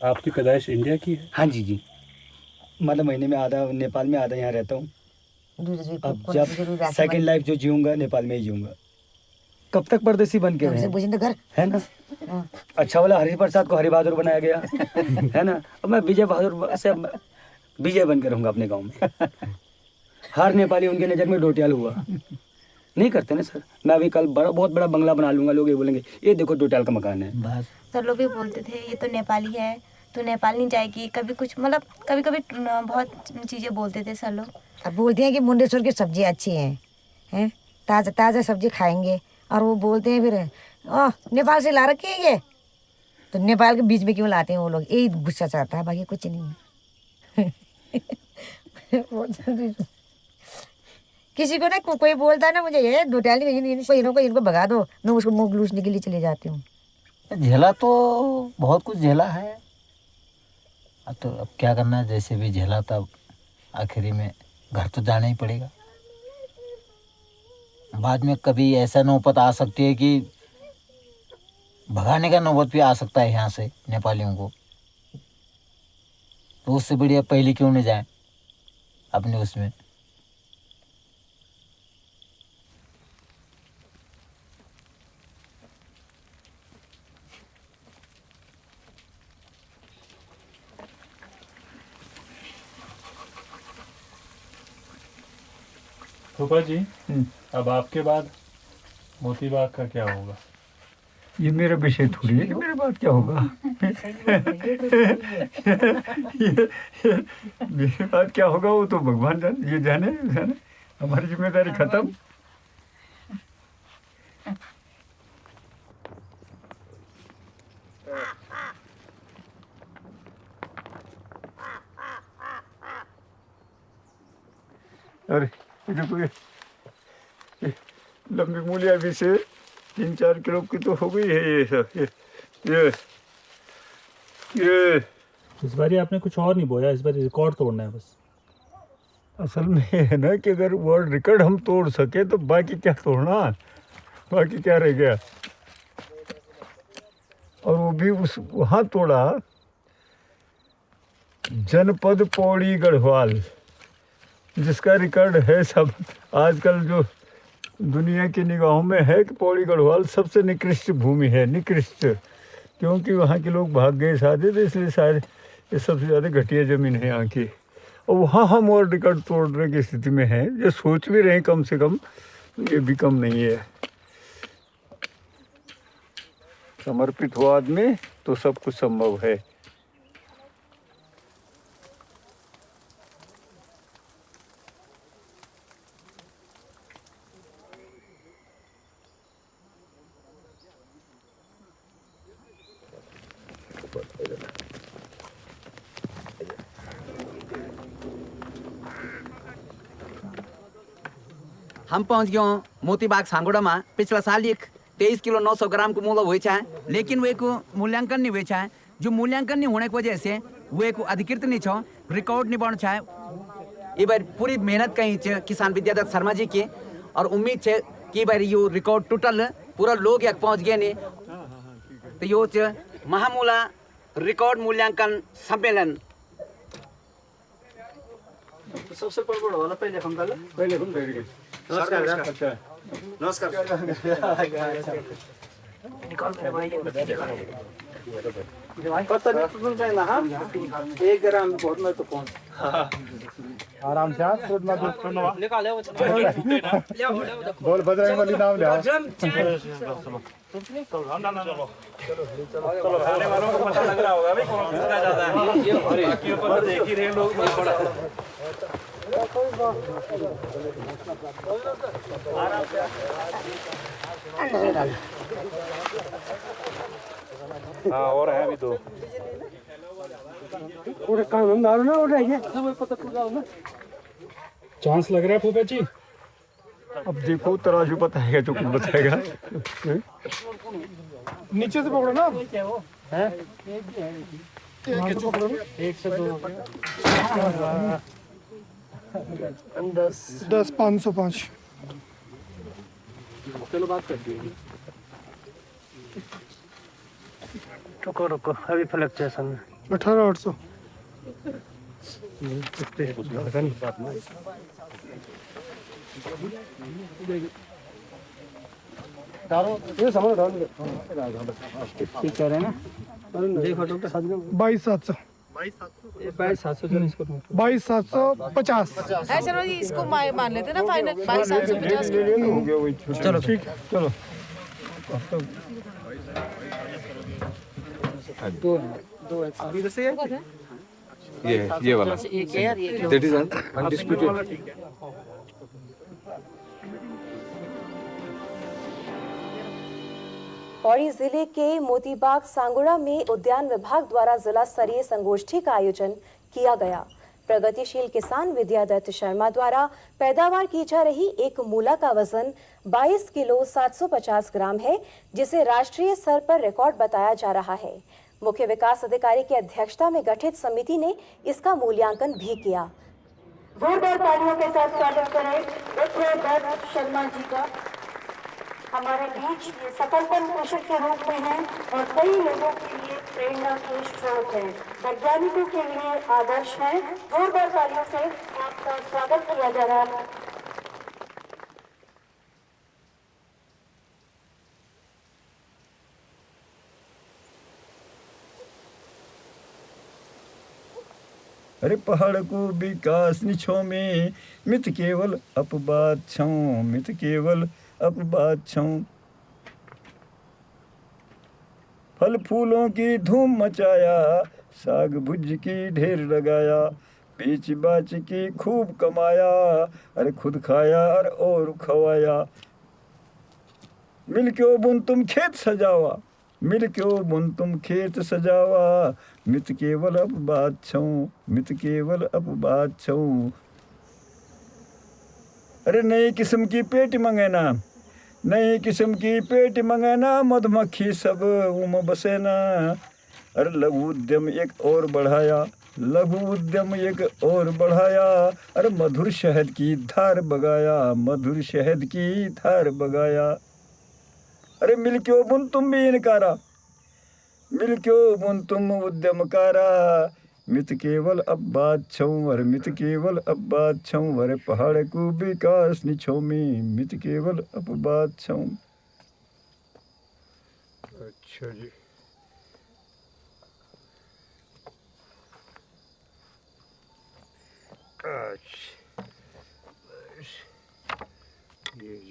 आपकी पैदाइश इंडिया की है? हाँ जी जी, मतलब महीने में आधा नेपाल में आधा यहाँ रहता हूँ। अब जब सेकंड लाइफ जो जीऊँगा नेपाल में ही जीऊँगा। कब तक परदेसी बन के रहे है ना। अच्छा वाला हरि प्रसाद को हरि बहादुर बनाया गया है ना। अब मैं विजय बहादुर से विजय बन के रहूँगा अपने गाँव में। हर नेपाली उनके नज़र में डोटियाल हुआ। नहीं करते ना सर। मैं अभी कल बहुत बड़ा बंगला बना लूँगा, लोग ये बोलेंगे ये देखो डोटियाल का मकान है। सर लोग भी बोलते थे ये तो नेपाली है, तो नेपाल नहीं जाएगी। कभी कुछ मतलब कभी कभी बहुत चीज़ें बोलते थे सर लोग। अब बोलते हैं कि मुंडेश्वर की सब्जी अच्छी हैं ताज़ा ताज़ा सब्जी खाएंगे, और वो बोलते हैं फिर नेपाल से ला रखे हैं ये, तो नेपाल के बीच में क्यों लाते हैं वो लोग, यही गुस्सा चाहता है, बाकी कुछ नहीं है। किसी को ना कोई बोलता है ना मुझे ये डोटियाल इनको भगा दो, मैं उसको मुँह लूसने के लिए चले जाती हूँ। झेला तो बहुत कुछ झेला है, तो अब क्या करना है, जैसे भी झेला तब आखिरी में घर तो जाना ही पड़ेगा। बाद में कभी ऐसा नौबत आ सकती है कि भगाने का नौबत भी आ सकता है यहाँ से नेपालियों को, तो उससे बढ़िया पहले क्यों नहीं जाए अपने उसमें। फूफा जी अब आपके बाद मोती बाग का क्या होगा? ये मेरा विषय थोड़ी है कि मेरे बाद क्या होगा। मेरे बाद क्या होगा वो तो भगवान जाने, ये जाने हमारी जिम्मेदारी खत्म। अरे देखो ये लंबी मूलियाँ भी से 3-4 किलो की तो हो गई है ये सब। ये इस बार आपने कुछ और नहीं बोया, इस बार रिकॉर्ड तोड़ना है बस। असल में है ना कि अगर वर्ल्ड रिकॉर्ड हम तोड़ सके तो बाकी क्या तोड़ना, बाकी क्या रह गया। और वो भी उस वहाँ तोड़ा जनपद पौड़ी गढ़वाल, जिसका रिकॉर्ड है सब आजकल जो दुनिया की निगाहों में है कि पौड़ी गढ़वाल सबसे निकृष्ट भूमि है, निकृष्ट, क्योंकि वहाँ के लोग भाग गए साधे, तो इसलिए शायद ये सबसे ज़्यादा घटिया ज़मीन है यहाँ की। और वहाँ हम वर्ल्ड रिकॉर्ड तोड़ने की स्थिति में हैं, जो सोच भी रहे हैं कम से कम, ये भी कम नहीं है। समर्पित हो आदमी तो सब कुछ संभव है। हम पहुंच गए मोतीबाग सांगोड़ा में। पिछला साल एक 23 किलो 900 ग्राम को मूल्य हुए है, लेकिन वे को मूल्यांकन नहीं हुए है। जो मूल्यांकन नहीं होने की वजह से वे को अधिकृत नहीं छो, रिकॉर्ड नहीं बन है। ये बार पूरी मेहनत कहीं किसान विद्यादत्त शर्मा जी की, और उम्मीद है कि बार यो रिकॉर्ड टूटल पूरा लोग यहाँ पहुँच गए नहीं, तो यो महामूला रिकॉर्ड मूल्यांकन सम्मेलन। सबसे बड़ा वाला पहले नमस्कार नमस्कार। पता नहीं सुन रहे ना, हाँ 1 ग्राम बहुत में तो कौन आराम से आप निकाले बोल बजरंग बली नाम ले आओ। चलो खाने वालों को पता लग रहा होगा भाई कौन सा ज्यादा है, बाकी ऊपर देख ही रहे लोग बहुत बड़ा। हाँ और है अभी 2 पूरे काम दारू ना उड़ रही है, सब पता चला ना। चांस लग रहा है फूफा जी। अब देखो तराजू बताएगा जो कुछ बताएगा। नीचे से पकड़ो ना, है 1 से 2 10 505। चलो बात करते हैं। रुको रुको अभी फ्लक्चुएशन 18 800। ठीक कह रहे हैं ना? देखो डॉक्टर साहब 22,700 22,750 चलो जी इसको मान लेते ना फाइनल 22,750। चलो ठीक चलो दो इधर से ये वाला दैट इज अनडिस्प्यूटेड। पौड़ी जिले के मोतीबाग सांगुड़ा में उद्यान विभाग द्वारा जिला स्तरीय संगोष्ठी का आयोजन किया गया। प्रगतिशील किसान विद्यादत्त शर्मा द्वारा पैदावार की जा रही एक मूला का वजन 22 किलो 750 ग्राम है, जिसे राष्ट्रीय स्तर पर रिकॉर्ड बताया जा रहा है। मुख्य विकास अधिकारी की अध्यक्षता में गठित समिति ने इसका मूल्यांकन भी किया। जोरदार तालियों के साथ स्वागत करें विद्यादत्त शर्मा जी का। हमारे बीच ये सफलतम पोषक के रूप में है और कई लोगों के लिए प्रेरणा के स्रोत है, वैज्ञानिकों के लिए आदर्श है। जोरदार तालियों से आपका स्वागत किया जा रहा है। अरे पहाड़ को विकास निछो में मित केवल अपबाद छौ, मित केवल अपबाद छौ। फल फूलों की धूम मचाया, साग भुज की ढेर लगाया, बेच बाच की खूब कमाया, अरे खुद खाया और खवाया। मिल क्यों बुन तुम खेत सजावा, मिल क्यों बुन तुम खेत सजावा, मित केवल अपबाद छौ, मित केवल अपबाद छौ। अरे नई किस्म की पेट मंगेना, नई किस्म की पेट मंगेना, मधुमक्खी सब उम बसेना। अरे लघु उद्यम एक और बढ़ाया, लघु उद्यम एक और बढ़ाया, अरे मधुर शहद की धार बगाया, मधुर शहद की धार बगाया। अरे मिल क्यों बुन तुम भी इनकारा, मिल क्यों बुन तुम उद्यमकारा, मित केवल अपबाद छौ, अरे मित केवल अपबाद छौ। अरे पहाड़ को विकास निछो में मित केवल अपबाद छौ। अच्छा जी, अच्छा ये